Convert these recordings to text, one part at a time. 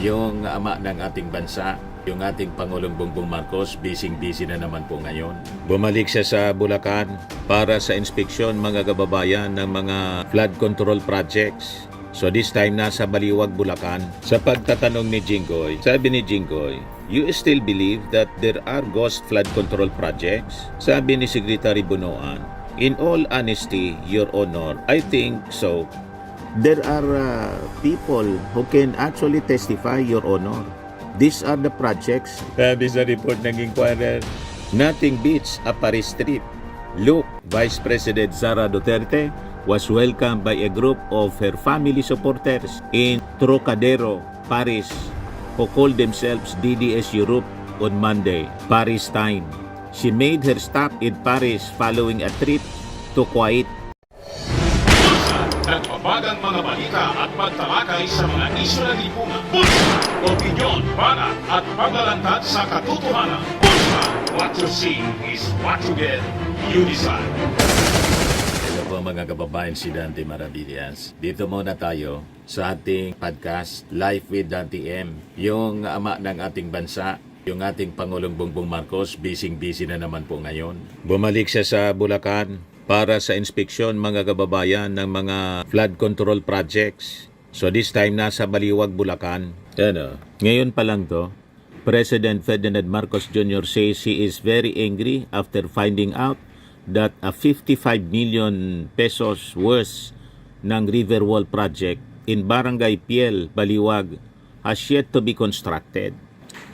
Yung ama ng ating bansa, yung ating Pangulong Bongbong Marcos, busy-busy na naman po ngayon. Bumalik siya sa Bulacan para sa inspeksyon mga kababayan ng mga flood control projects. So this time nasa Baliwag, Bulacan. Sa pagtatanong ni Jinggoy, sabi ni Jinggoy, "You still believe that there are ghost flood control projects?" Sabi ni Secretary Bunoan, "In all honesty, Your Honor, I think so. There are people who can actually testify, Your Honor. These are the projects." Sabi sa report ng inquirer, "Nothing beats a Paris trip." Look, Vice President Sara Duterte was welcomed by a group of her family supporters in Trocadero, Paris, who called themselves DDS Europe on Monday, Paris time. She made her stop in Paris following a trip to Kuwait. Nagbabagang mga balita at pagtalakay sa mga isyu ng lipunan. Bulsa! Opinyon, banat at paglalantad sa katotohanan. Bulsa! What you see is what you get. You decide. Hello po mga kababayan, si Dante Maravillas. Dito muna tayo sa ating podcast, Life with Dante M. Yung ama ng ating bansa, yung ating Pangulong Bongbong Marcos, busy-busy na naman po ngayon. Bumalik siya sa Bulacan para sa inspeksyon mga kababayan ng mga flood control projects. So this time nasa Baliwag, Bulacan. Ngayon pa lang to, President Ferdinand Marcos Jr. says he is very angry after finding out that a 55 million pesos worth ng river wall project in Barangay Piel, Baliwag has yet to be constructed.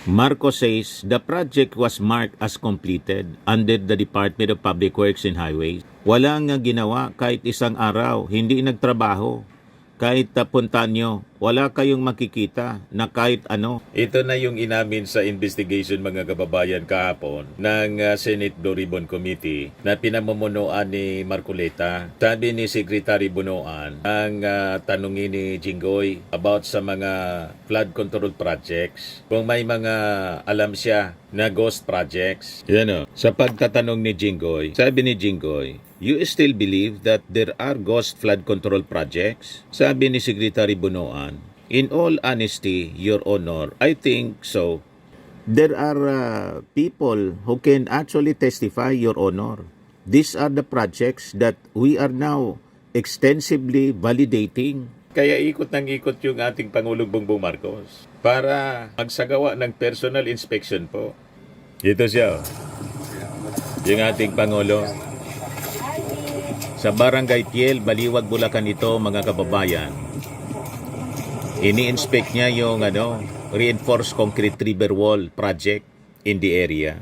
Marcos says the project was marked as completed under the Department of Public Works and Highways. Walang ginawa kahit isang araw, hindi nagtrabaho. Kahit punta nyo, wala kayong makikita na kahit ano. Ito na yung inamin sa investigation mga kababayan kahapon ng Senate Blue Ribbon Committee na pinamumunuan ni Marcoleta. Sabi ni Secretary Bunoan ang tanungin ni Jinggoy about sa mga flood control projects. Kung may mga alam siya na ghost projects. Sa pagtatanong ni Jinggoy, sabi ni Jinggoy, "You still believe that there are ghost flood control projects?" Sabi ni Secretary Bunoan, "In all honesty, Your Honor, I think so. There are people who can actually testify, Your Honor. These are the projects that we are now extensively validating." Kaya ikot ng ikot yung ating Pangulong Bongbong Marcos para magsagawa ng personal inspection po. Ito siya, yung ating Pangulo. Sa Barangay Piel, Baliwag, Bulacan ito mga kababayan. Ini-inspect niya yung reinforced concrete river wall project in the area.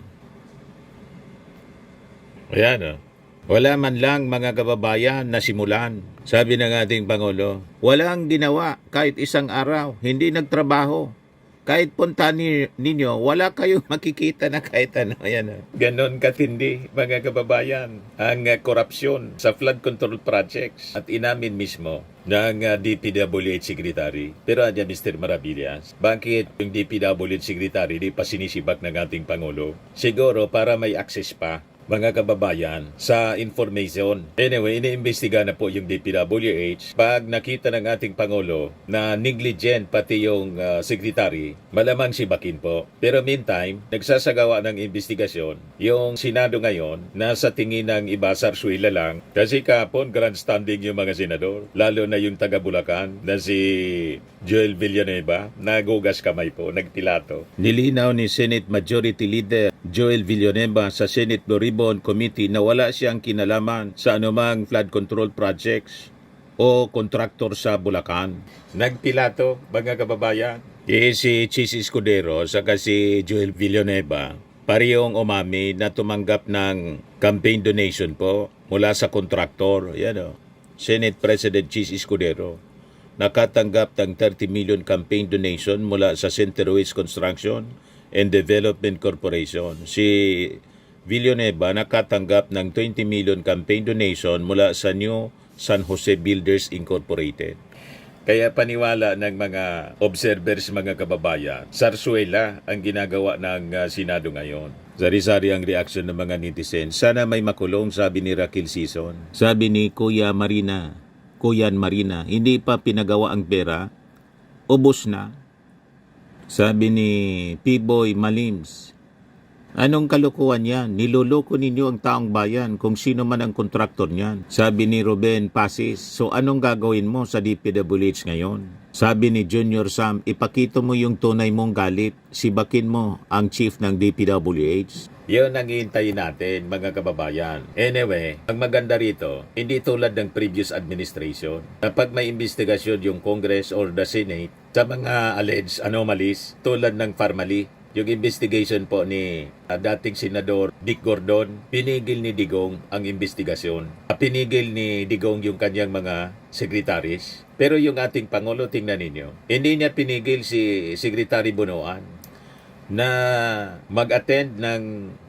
Ayan Wala man lang mga kababayan na simulan. Sabi ng ating Pangulo, walang ginawa kahit isang araw, hindi nagtrabaho. Kahit punta ninyo, wala kayong makikita na kahit ano. Ganon katindi mga kababayan ang korupsyon sa flood control projects at inamin mismo ng DPWH Secretary. Pero andyan Mr. Maravillas, bakit yung DPWH Secretary di pa sinisibak ng ating Pangulo? Siguro para may access pa mga kababayan sa information. Anyway, iniimbestiga na po yung DPWH. Pag nakita ng ating Pangulo na negligent pati yung secretary, malamang sibakin po. Pero meantime, nagsasagawa ng investigasyon. Yung Senado ngayon, nasa tingin ng iba sarsuela lang. Kasi kahapon, grandstanding yung mga senador. Lalo na yung taga Bulacan na si Joel Villanueva, nagugas kamay po, nagpilato. Nilinaw ni Senate Majority Leader Joel Villanueva sa Senate Blue Ribbon Committee na wala siyang kinalaman sa anumang flood control projects o kontraktor sa Bulacan. Nagpilato, mga kababayan. Si Chis Escudero saka si Joel Villanueva, parehong umami na tumanggap ng campaign donation po mula sa kontraktor. Senate President Chis Escudero nakatanggap ng 30 million campaign donation mula sa Centerways Construction and Development Corporation. Si Villanueva nakatanggap ng 20 million campaign donation mula sa New San Jose Builders Incorporated. Kaya paniwala ng mga observers, mga kababayan, sarsuela ang ginagawa ng Senado ngayon. Sari-sari ang reaksyon ng mga netizen. Sana may makulong, sabi ni Raquel Sison. Sabi ni Kuyan Marina, hindi pa pinagawa ang pera, ubos na. Sabi ni P-Boy Malims, anong kalokohan yan? Niloloko ninyo ang taong bayan kung sino man ang kontraktor niyan. Sabi ni Ruben Pasis, so anong gagawin mo sa DPWH ngayon? Sabi ni Junior Sam, ipakita mo yung tunay mong galit. Sibakin mo ang chief ng DPWH. Yun ang hihintayin natin, mga kababayan. Anyway, ang maganda rito, hindi tulad ng previous administration. Kapag may investigasyon yung Congress or the Senate sa mga alleged anomalies tulad ng Parmali, yung investigation po ni dating Senador Dick Gordon, pinigil ni Digong ang investigasyon. Pinigil ni Digong yung kanyang mga sekretaris. Pero yung ating Pangulo, tingnan ninyo, hindi niya pinigil si Secretary Bunoan na mag-attend ng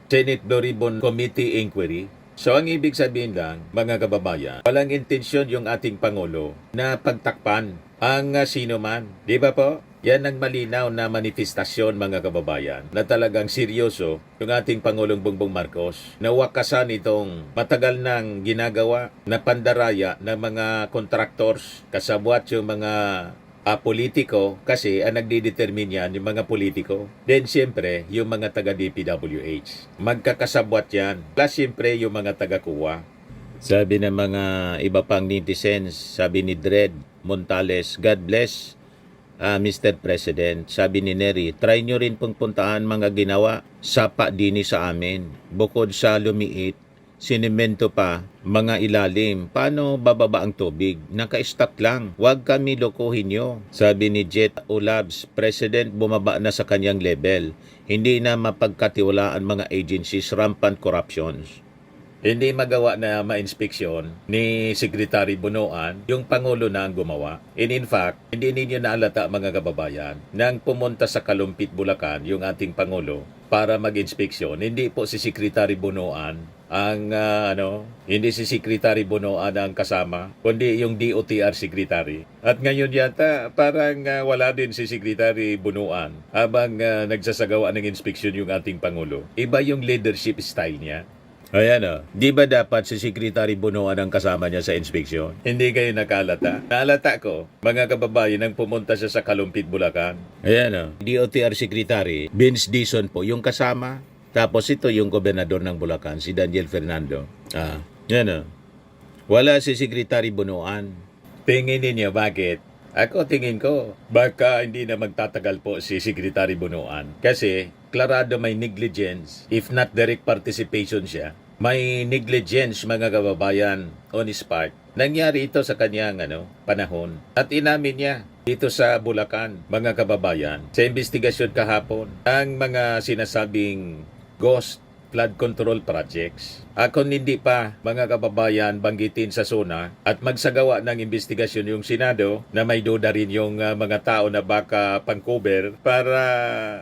Senate Blue Ribbon Committee Inquiry. So ang ibig sabihin lang, mga kababayan, walang intensyon yung ating Pangulo na pagtakpan ang sino man. Di ba po? Yan ang malinaw na manifestasyon, mga kababayan, na talagang seryoso yung ating Pangulong Bongbong Marcos na wakasan itong matagal nang ginagawa na pandaraya ng mga contractors, kasabwat yung mga politiko, kasi ang nagdidetermine yan yung mga politiko. Then siyempre, yung mga taga-DPWH. Magkakasabwat yan. Plus siyempre, yung mga taga-kuwa. Sabi ng mga iba pang netizens, sabi ni Dred Montales, God bless Mr. President. Sabi ni Neri, try nyo rin pong puntaan mga ginawa sapa dini sa amin. Bukod sa lumiit, sinimento pa, mga ilalim. Paano bababa ang tubig? Naka-stop lang. Huwag kami lokohin nyo. Sabi ni Jet Olabs, President bumaba na sa kanyang level. Hindi na mapagkatiwalaan mga agencies, rampant corruptions. Hindi magawa na ma-inspeksyon ni Secretary Bunoan yung Pangulo na ang gumawa. And in fact, hindi ninyo naalata mga kababayan nang pumunta sa Kalumpit, Bulacan yung ating Pangulo para mag-inspeksyon. Hindi po si Secretary Bunoan ang hindi si Secretary Bunoan ang kasama, kundi yung DOTR Secretary. At ngayon yata parang wala din si Secretary Bunoan habang nagsasagawa ng inspeksyon yung ating Pangulo. Iba yung leadership style niya. Ayan di ba dapat si Secretary Bunoan ang kasama niya sa inspeksyon? Hindi kayo nakalata? Naalata ko, mga kababayan, nang pumunta siya sa Kalumpit, Bulacan. Ayan DOTR Secretary, Vince Dizon po, yung kasama. Tapos ito yung gobernador ng Bulacan, si Daniel Fernando. Yan wala si Secretary Bunoan. Tingin ninyo bakit? Ako tingin ko, baka hindi na magtatagal po si Secretary Bunoan. Kasi, klarado may negligence, if not direct participation siya. May negligence, mga kababayan, on his part. Nangyari ito sa kanyang panahon. At inamin niya dito sa Bulacan, mga kababayan, sa investigasyon kahapon, ang mga sinasabing ghost flood control projects. Kung hindi pa, mga kababayan, banggitin sa SONA at magsagawa ng investigasyon yung Senado na may duda rin yung mga tao na baka pang-cover para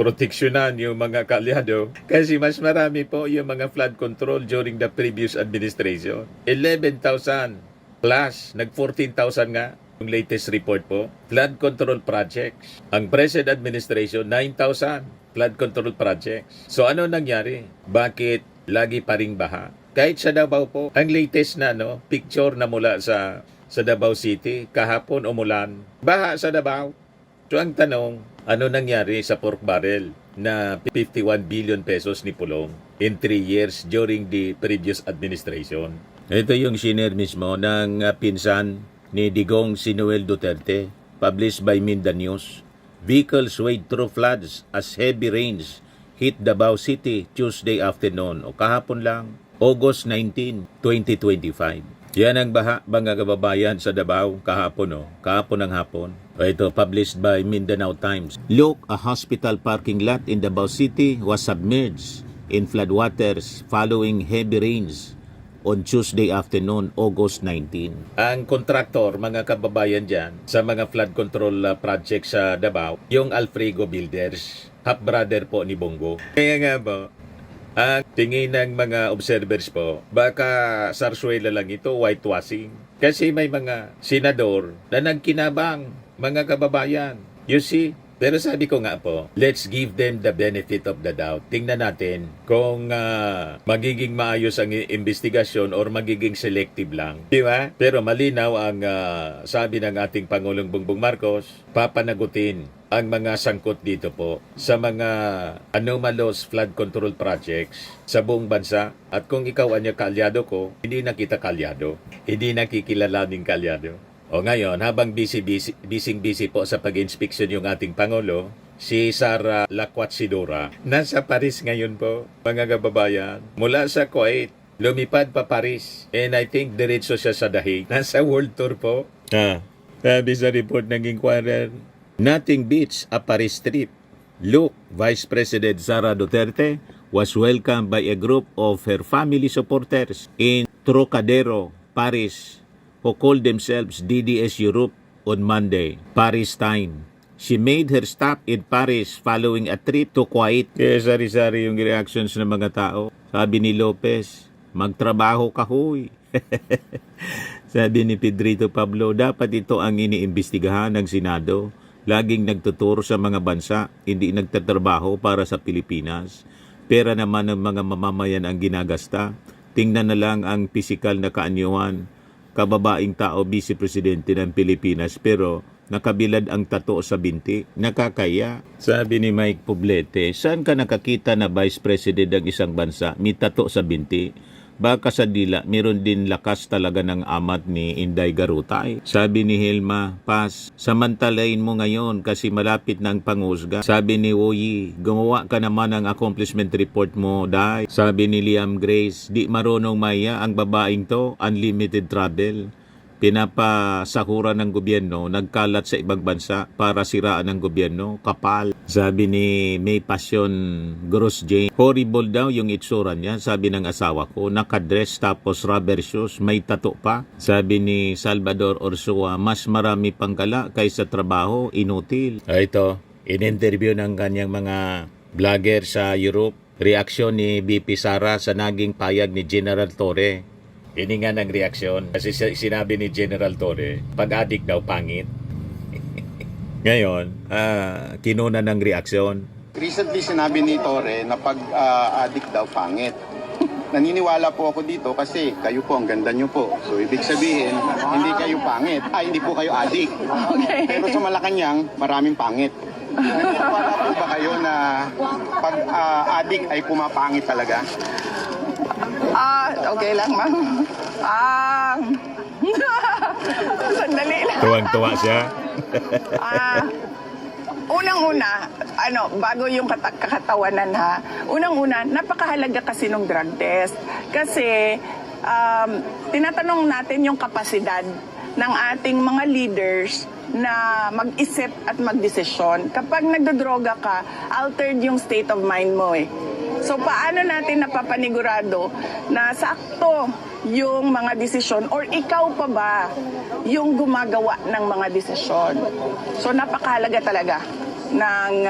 proteksyonan yung mga kalyado. Kasi mas marami po yung mga flood control during the previous administration. 11,000 plus, nag-14,000 nga yung latest report po. Flood control projects. Ang present administration, 9,000 flood control projects. So ano nangyari? Bakit lagi pa ring baha? Kahit sa Davao po, ang latest na picture na mula sa Davao City, kahapon umulan. Baha sa Davao. So ang tanong, ano nangyari sa pork barrel na 51 billion pesos ni Pulong in 3 years during the previous administration? Ito yung senior mismo ng pinsan ni Digong Sinuel Duterte, published by Minda News. Vehicles wade through floods as heavy rains hit Davao City Tuesday afternoon o kahapon lang, August 19, 2025. Yan ang baha, mga kababayan, sa Davao kahapon kahapon ng hapon. Ito, published by Mindanao Times. Look, a hospital parking lot in Davao City was submerged in floodwaters following heavy rains on Tuesday afternoon, August 19. Ang kontraktor, mga kababayan dyan, sa mga flood control project sa Davao, yung Alfrego Builders, half-brother po ni Bongo. Kaya nga po, ang tingin ng mga observers po, baka sarsuela lang ito, whitewashing. Kasi may mga senador na nagkinabang, mga kababayan. You see, Pero sabi ko nga po, let's give them the benefit of the doubt. Tingnan natin kung magiging maayos ang investigasyon or magiging selective lang. Di ba? Pero malinaw ang sabi ng ating Pangulong Bongbong Marcos, papanagutin ang mga sangkot dito po sa mga anomalous flood control projects sa buong bansa. At kung ikaw ang kalyado ko, hindi na kita kalyado. Hindi na kikilalaning kalyado. O ngayon, habang busy po sa pag-inspeksyon yung ating Pangulo, si Sara Lakwatsidora, nasa Paris ngayon po, mga kababayan. Mula sa Kuwait, lumipad pa Paris. And I think diretso siya sa dahig. Nasa world tour po. Sabi sa report ng Inquirer, nothing beats a Paris trip. Look, Vice President Sara Duterte was welcomed by a group of her family supporters in Trocadero, Paris, who called themselves DDS Europe on Monday, Paris time. She made her stop in Paris following a trip to Kuwait. Kaya sari-sari yung reactions ng mga tao. Sabi ni Lopez, magtrabaho ka huy. Sabi ni Pedrito Pablo, dapat ito ang iniimbestigahan ng Senado. Laging nagtuturo sa mga bansa, hindi nagtatrabaho para sa Pilipinas. Pera naman ng mga mamamayan ang ginagasta. Tingnan na lang ang pisikal na kaanyuan. Kababaing tao, Vice Presidente ng Pilipinas, pero nakabilad ang tato sa binti. Nakakaya. Sabi ni Mike Poblete, saan ka nakakita na Vice President ng isang bansa may tato sa binti? Baka sa dila, meron din lakas talaga ng amat ni Inday Garutay. Sabi ni Hilma Paz, samantalain mo ngayon kasi malapit na ang pangusga. Sabi ni Woyi, gumawa ka naman ng accomplishment report mo, Day. Sabi ni Liam Grace, di marunong maya ang babaeng to, unlimited travel. Pinapasahuran ng gobyerno, nagkalat sa ibang bansa para siraan ng gobyerno, kapal. Sabi ni May Passion Gross Jane, horrible daw yung itsura niya, sabi ng asawa ko, nakadress tapos rubber shoes, may tato pa. Sabi ni Salvador Orsua, mas marami pang gala kaysa trabaho, inutil. Ito, in-interview ng kanyang mga vlogger sa Europe, reaksyon ni BP Sara sa naging payag ni General Torre. Ini nga ng reaksyon kasi sinabi ni General Torre, pag-adik daw pangit. Ngayon, kinuna ng reaksyon. Recently sinabi ni Torre na pag-addict daw pangit. Naniniwala po ako dito kasi kayo po, ang ganda nyo po. So ibig sabihin, hindi kayo pangit. Hindi po kayo addict. Okay. Pero sa Malacanang, maraming pangit. Naniniwala po ba kayo na pag-addict ay pumapangit talaga? Okay lang, ma'am. Sandali lang. Tuwang-tuwa siya. Unang-una, bago yung kakatawanan ha, unang-una, napakahalaga kasi ng drug test. Kasi, tinatanong natin yung kapasidad ng ating mga leaders na mag-isip at magdesisyon. Kapag nagdodroga ka, altered yung state of mind mo eh. So paano natin napapanigurado na sakto yung mga desisyon or ikaw pa ba yung gumagawa ng mga desisyon? So napakahalaga talaga ng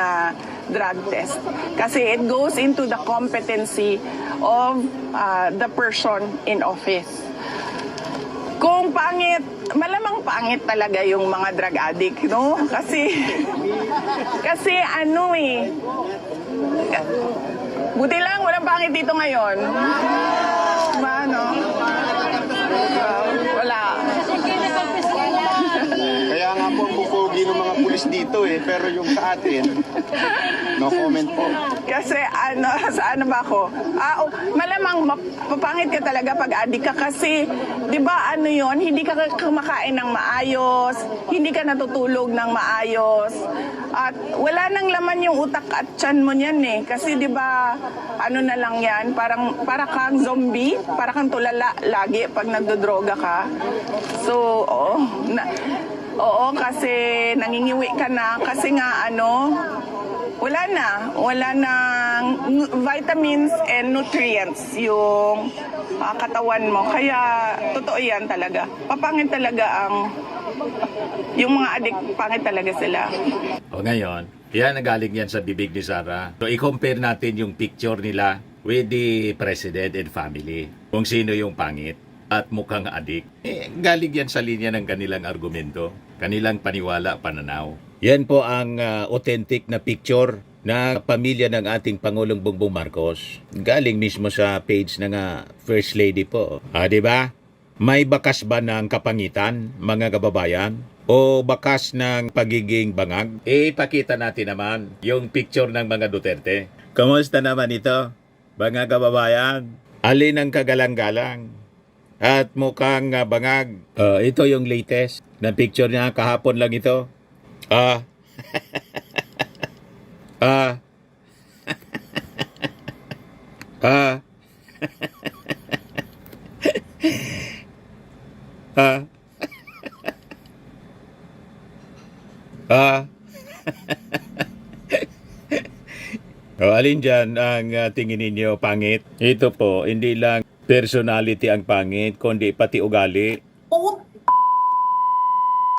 drug test. Kasi it goes into the competency of the person in office. Kung pangit, malamang pangit talaga yung mga drug addict, no? Kasi buti lang, walang pangit dito ngayon. Wala. Kaya nga po ang pupugi ng mga pulis dito pero yung sa atin, no comment po. Kasi sa ano ba ako? Malamang mapangit ka talaga pag addict ka kasi, di ba yun, hindi ka kumakain ng maayos, hindi ka natutulog ng maayos, at wala nang laman yung utak at tiyan mo niyan eh. Kasi di ba, na lang yan, para kang zombie, para kang tulala lagi pag nagdodroga ka. So, oo, kasi nangingiwi ka na, kasi nga wala nang vitamins and nutrients yung katawan mo. Kaya totoo yan talaga. Papangit talaga yung mga addict, pangit talaga sila. O ngayon, yan nagaling yan sa bibig ni Sara. So i-compare natin yung picture nila with the president and family. Kung sino yung pangit at mukhang adik. Galing yan sa linya ng kanilang argumento. kanilang paniwala, pananaw. Yan po ang authentic na picture na pamilya ng ating Pangulong Bongbong Marcos. Galing mismo sa page ng First Lady po. Di ba? May bakas ba ng kapangitan, mga kababayan? O bakas ng pagiging bangag? Ipakita natin naman yung picture ng mga Duterte. Kamusta naman ito, mga kababayan? Alin ang kagalang-galang? At mukhang bangag. Ito yung latest na picture niya. Kahapon lang ito. Ah. Ah. Ah. Ah. Ah. Alin dyan ang tingin ninyo pangit? Ito po, hindi lang personality ang pangit, kundi pati ugali.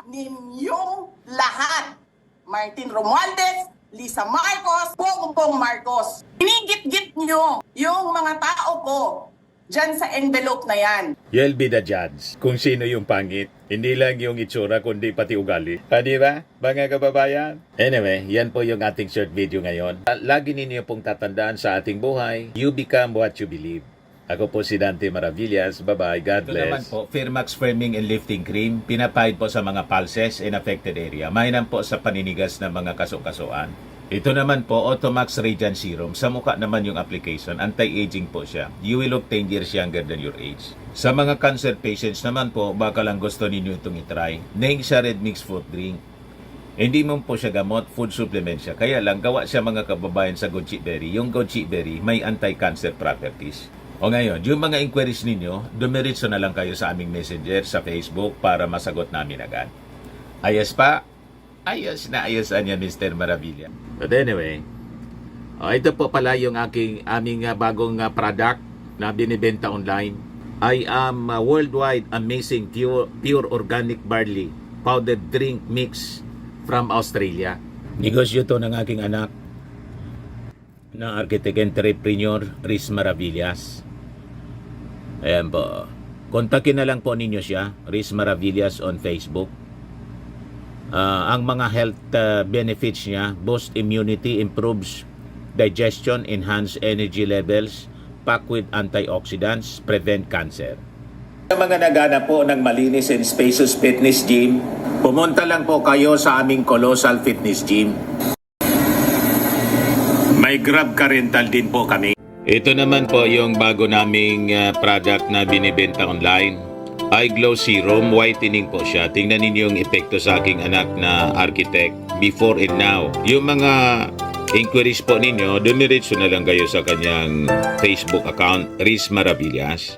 Ninyong lahat. Martin Romualdez, Lisa Marcos, Bongbong Marcos. Inigit-git nyo yung mga tao ko dyan sa envelope na yan. You'll be the judge kung sino yung pangit. Hindi lang yung itsura, kundi pati ugali. Di ba, mga kababayan? Anyway, yan po yung ating short video ngayon. Lagi ninyo pong tatandaan sa ating buhay, you become what you believe. Ako po si Dante Maravillas. Bye-bye. God bless. Ito naman po, Firmax Firming and Lifting Cream. Pinapahid po sa mga pulses in affected area. Mainam po sa paninigas ng mga kasukasuan. Ito naman po, Automax Radiant Serum. Sa mukha naman yung application. Anti-aging po siya. You will look 10 years younger than your age. Sa mga cancer patients naman po, baka lang gusto ninyo itong itry. Neng siya Red Mix Fruit Drink. Hindi mo po siya gamot, food supplement siya. Kaya lang, gawa siya mga kababayan sa goji berry. Yung goji berry may anti-cancer properties. O ngayon, yung mga inquiries ninyo, dumiritso na lang kayo sa aming messenger sa Facebook para masagot namin agad. Ayos pa? Ayos na ayosan niya, Mr. Maravilla. But anyway, ito po pala yung aming bagong product na binibenta online. I am worldwide amazing pure organic barley powdered drink mix from Australia. Negosyo to ng aking anak na architect entrepreneur Riz Maravillas. Ayan po. Kontakin na lang po ninyo siya, Riz Maravillas on Facebook. Ang mga health benefits niya, boost immunity, improves digestion, enhance energy levels, packed with antioxidants, prevent cancer. Sa mga nagana po ng malinis and spacious fitness gym, pumunta lang po kayo sa aming Colossal Fitness Gym. May Grab ka rental din po kami. Ito naman po yung bago naming product na binibenta online. Eye Glow Serum, whitening po siya. Tingnan ninyo yung epekto sa aking anak na architect before and now. Yung mga inquiries po ninyo, dumiretso na lang kayo sa kanyang Facebook account, Riz Maravillas.